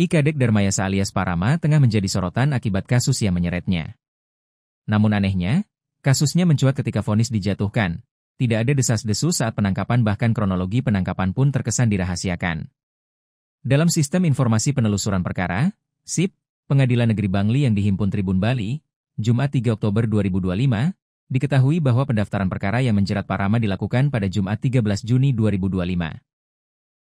Kadek Darmayasa alias Parama tengah menjadi sorotan akibat kasus yang menyeretnya. Namun anehnya, kasusnya mencuat ketika vonis dijatuhkan. Tidak ada desas-desus saat penangkapan, bahkan kronologi penangkapan pun terkesan dirahasiakan. Dalam Sistem Informasi Penelusuran Perkara, SIP, Pengadilan Negeri Bangli yang dihimpun Tribun Bali, Jumat 3 Oktober 2025, diketahui bahwa pendaftaran perkara yang menjerat Parama dilakukan pada Jumat 13 Juni 2025.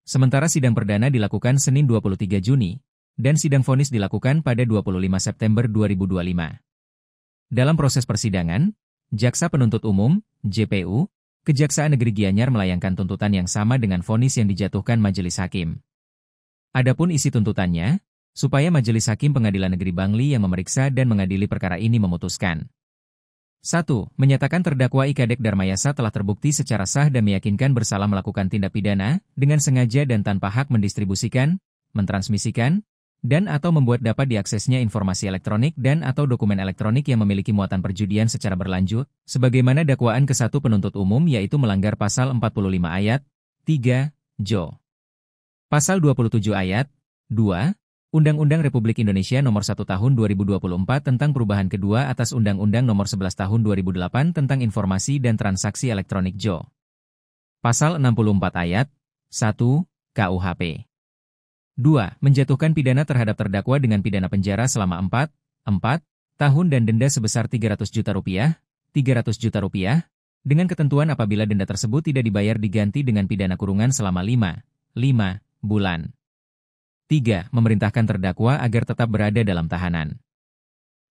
Sementara sidang perdana dilakukan Senin 23 Juni, dan sidang vonis dilakukan pada 25 September 2025. Dalam proses persidangan, Jaksa Penuntut Umum, JPU, Kejaksaan Negeri Gianyar melayangkan tuntutan yang sama dengan vonis yang dijatuhkan Majelis Hakim. Adapun isi tuntutannya, supaya Majelis Hakim Pengadilan Negeri Bangli yang memeriksa dan mengadili perkara ini memutuskan. 1. Menyatakan terdakwa Kadek Darmayasa telah terbukti secara sah dan meyakinkan bersalah melakukan tindak pidana, dengan sengaja dan tanpa hak mendistribusikan, mentransmisikan, dan atau membuat dapat diaksesnya informasi elektronik dan atau dokumen elektronik yang memiliki muatan perjudian secara berlanjut, sebagaimana dakwaan ke-1 penuntut umum yaitu melanggar Pasal 45 Ayat 3, Jo. Pasal 27 Ayat 2, Undang-Undang Republik Indonesia Nomor 1 Tahun 2024 tentang perubahan kedua atas Undang-Undang Nomor 11 Tahun 2008 tentang Informasi dan Transaksi Elektronik Jo. Pasal 64 Ayat 1 KUHP. 2. Menjatuhkan pidana terhadap terdakwa dengan pidana penjara selama 4 tahun dan denda sebesar Rp300 juta, dengan ketentuan apabila denda tersebut tidak dibayar diganti dengan pidana kurungan selama 5 bulan. 3. Memerintahkan terdakwa agar tetap berada dalam tahanan.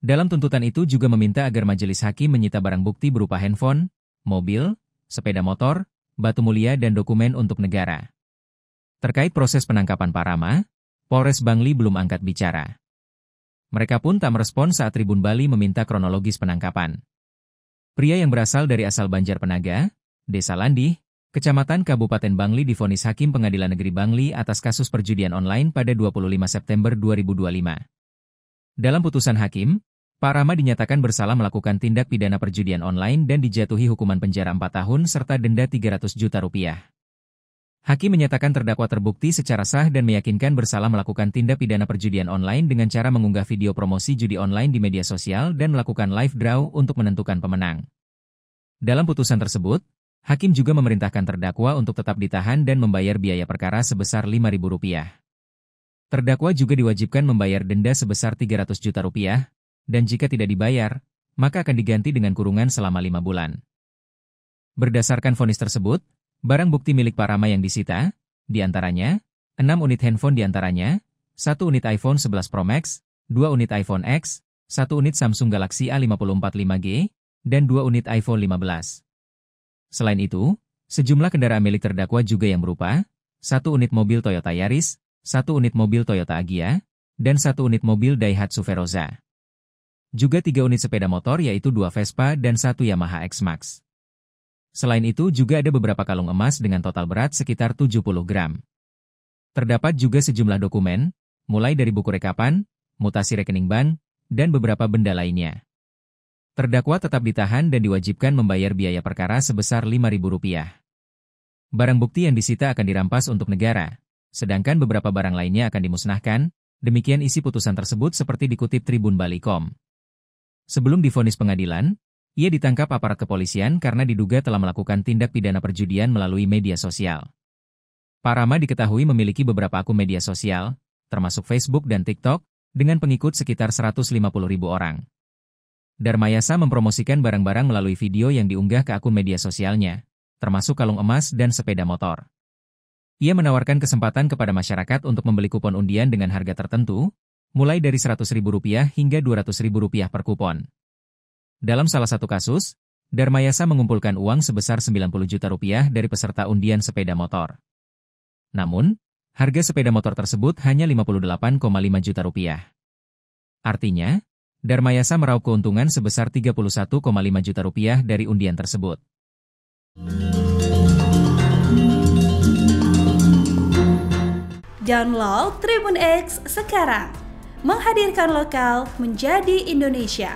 Dalam tuntutan itu juga meminta agar majelis hakim menyita barang bukti berupa handphone, mobil, sepeda motor, batu mulia dan dokumen untuk negara. Terkait proses penangkapan Parama, Polres Bangli belum angkat bicara. Mereka pun tak merespon saat Tribun Bali meminta kronologis penangkapan. Pria yang berasal dari asal Banjarpenaga, Desa Landih, Kecamatan Kabupaten Bangli divonis Hakim Pengadilan Negeri Bangli atas kasus perjudian online pada 25 September 2025. Dalam putusan hakim, Parama dinyatakan bersalah melakukan tindak pidana perjudian online dan dijatuhi hukuman penjara 4 tahun serta denda Rp300 juta. Hakim menyatakan terdakwa terbukti secara sah dan meyakinkan bersalah melakukan tindak pidana perjudian online dengan cara mengunggah video promosi judi online di media sosial dan melakukan live draw untuk menentukan pemenang. Dalam putusan tersebut, Hakim juga memerintahkan terdakwa untuk tetap ditahan dan membayar biaya perkara sebesar Rp5.000. Terdakwa juga diwajibkan membayar denda sebesar Rp300 juta, dan jika tidak dibayar, maka akan diganti dengan kurungan selama 5 bulan. Berdasarkan vonis tersebut, barang bukti milik Parama yang disita, diantaranya, 6 unit handphone diantaranya, 1 unit iPhone 11 Pro Max, 2 unit iPhone X, 1 unit Samsung Galaxy A54 5G, dan 2 unit iPhone 15. Selain itu, sejumlah kendaraan milik terdakwa juga yang berupa 1 unit mobil Toyota Yaris, 1 unit mobil Toyota Agya, dan 1 unit mobil Daihatsu Veroza. Juga 3 unit sepeda motor yaitu 2 Vespa dan 1 Yamaha X-Max. Selain itu juga ada beberapa kalung emas dengan total berat sekitar 70 gram. Terdapat juga sejumlah dokumen, mulai dari buku rekapan, mutasi rekening bank, dan beberapa benda lainnya. Terdakwa tetap ditahan dan diwajibkan membayar biaya perkara sebesar Rp5.000. Barang bukti yang disita akan dirampas untuk negara, sedangkan beberapa barang lainnya akan dimusnahkan, demikian isi putusan tersebut seperti dikutip Tribun Bali.com. Sebelum divonis pengadilan, ia ditangkap aparat kepolisian karena diduga telah melakukan tindak pidana perjudian melalui media sosial. Parama diketahui memiliki beberapa akun media sosial, termasuk Facebook dan TikTok, dengan pengikut sekitar 150.000 orang. Darmayasa mempromosikan barang-barang melalui video yang diunggah ke akun media sosialnya, termasuk kalung emas dan sepeda motor. Ia menawarkan kesempatan kepada masyarakat untuk membeli kupon undian dengan harga tertentu, mulai dari Rp100.000 hingga Rp200.000 per kupon. Dalam salah satu kasus, Darmayasa mengumpulkan uang sebesar Rp90 juta dari peserta undian sepeda motor. Namun, harga sepeda motor tersebut hanya Rp58,5 juta. Artinya, Darmayasa meraup keuntungan sebesar Rp31,5 juta dari undian tersebut. Download Tribun X sekarang, menghadirkan lokal menjadi Indonesia.